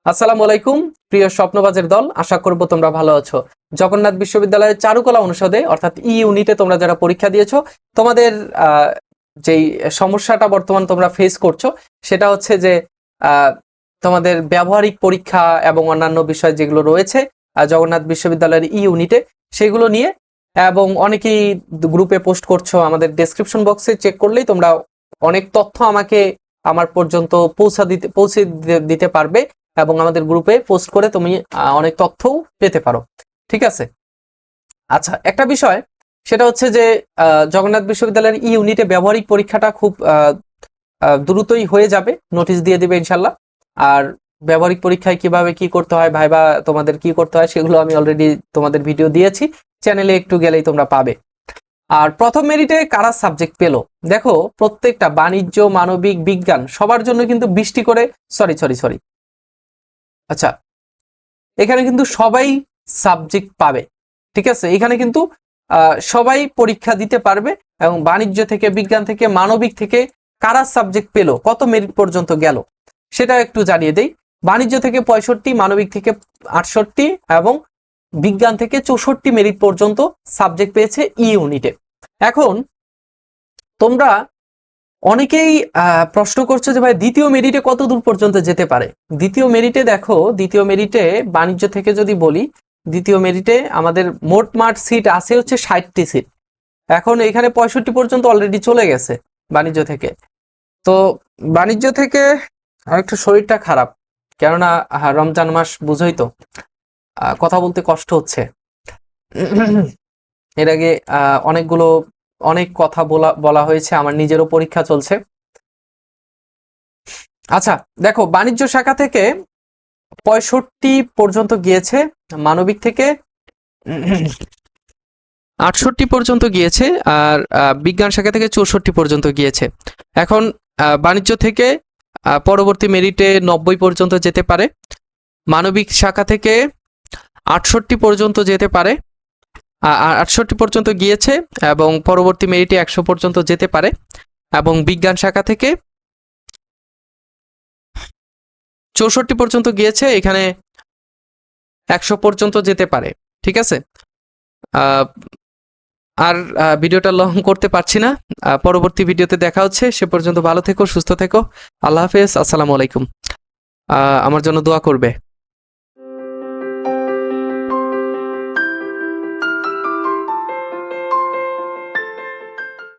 আসসালামু আলাইকুম প্রিয় স্বপ্নবাজের দল, আশা করব তোমরা ভালো আছো। জগন্নাথ বিশ্ববিদ্যালয়ের চারুকলা অনুষদে অর্থাৎ ই ইউনিটে তোমরা যারা পরীক্ষা দিয়েছো, তোমাদের যেই সমস্যাটা বর্তমান তোমরা ফেস করছো সেটা হচ্ছে যে আহ, তোমাদের ব্যবহারিক পরীক্ষা এবং অন্যান্য বিষয় যেগুলো রয়েছে জগন্নাথ বিশ্ববিদ্যালয়ের ই ইউনিটে, সেগুলো নিয়ে। এবং অনেকেই গ্রুপে পোস্ট করছো, আমাদের ডেসক্রিপশন বক্সে চেক করলেই তোমরা অনেক তথ্য আমাকে আমার পর্যন্ত পৌঁছে দিতে পারবে এবং আমাদের গ্রুপে পোস্ট করে তুমি অনেক তথ্যও পেতে পারো। ঠিক আছে। আচ্ছা, একটা বিষয় সেটা হচ্ছে যে জগন্নাথ বিশ্ববিদ্যালয়ের ই ইউনিটে ব্যবহারিক পরীক্ষাটা খুব দ্রুতই হয়ে যাবে, নোটিশ দিয়ে দিবে ইনশাল্লাহ। আর ব্যবহারিক পরীক্ষায় কিভাবে কি করতে হয়, ভাইবা তোমাদের কি করতে হয়, সেগুলো আমি অলরেডি তোমাদের ভিডিও দিয়েছি, চ্যানেলে একটু গেলেই তোমরা পাবে। আর প্রথম মেরিটে কারা সাবজেক্ট পেলো, দেখো প্রত্যেকটা বাণিজ্য, মানবিক, বিজ্ঞান সবার জন্য কিন্তু 20টি করে, সরি সরি সরি আচ্ছা, এখানে কিন্তু সবাই সাবজেক্ট পাবে। ঠিক আছে, এখানে কিন্তু সবাই পরীক্ষা দিতে পারবে এবং বাণিজ্য থেকে, বিজ্ঞান থেকে, মানবিক থেকে কারা সাবজেক্ট পেলো, কত মেরিট পর্যন্ত গেল সেটা একটু জানিয়ে দেই। বাণিজ্য থেকে 65, মানবিক থেকে 68 এবং বিজ্ঞান থেকে 64 মেরিট পর্যন্ত সাবজেক্ট পেয়েছে ই ইউনিটে। এখন তোমরা অনেকেই প্রশ্ন করছো যে ভাই দ্বিতীয় মেরিটে কত দূর পর্যন্ত যেতে পারে। দ্বিতীয় মেরিটে দেখো, দ্বিতীয় মেরিটে বাণিজ্য থেকে যদি বলি, দ্বিতীয় মেরিটে আমাদের মোট সিট আছে হচ্ছে 60টি সিট। এখন এখানে 65 পর্যন্ত অলরেডি চলে গেছে বাণিজ্য থেকে। তো বাণিজ্য থেকে একটু শরীরটা খারাপ, কেননা রমজান মাস বুঝোই তো, কথা বলতে কষ্ট হচ্ছে। এর আগে অনেক কথা বলা হয়েছে, আমার নিজেরও পরীক্ষা চলছে। আচ্ছা দেখো, বাণিজ্য শাখা থেকে 65 পর্যন্ত গিয়েছে, মানবিক থেকে 68 পর্যন্ত গিয়েছে, আর বিজ্ঞান শাখা থেকে 64 পর্যন্ত গিয়েছে। এখন বাণিজ্য থেকে পরবর্তী মেরিটে 90 পর্যন্ত যেতে পারে, মানবিক শাখা থেকে 68 পর্যন্ত যেতে পারে, 68 পর্যন্ত গিয়েছে এবং পরবর্তী মেরিটে 100 পর্যন্ত যেতে পারে, এবং বিজ্ঞান শাখা থেকে 64 পর্যন্ত গিয়েছে, এখানে 100 পর্যন্ত যেতে পারে। ঠিক আছে। আর ভিডিওটা লং করতে পারছি না, পরবর্তী ভিডিওতে দেখা হচ্ছে। সে পর্যন্ত ভালো থেকো, সুস্থ থেকো। আল্লাহ হাফেজ, আসসালামু আলাইকুম। আমার জন্য দোয়া করবে।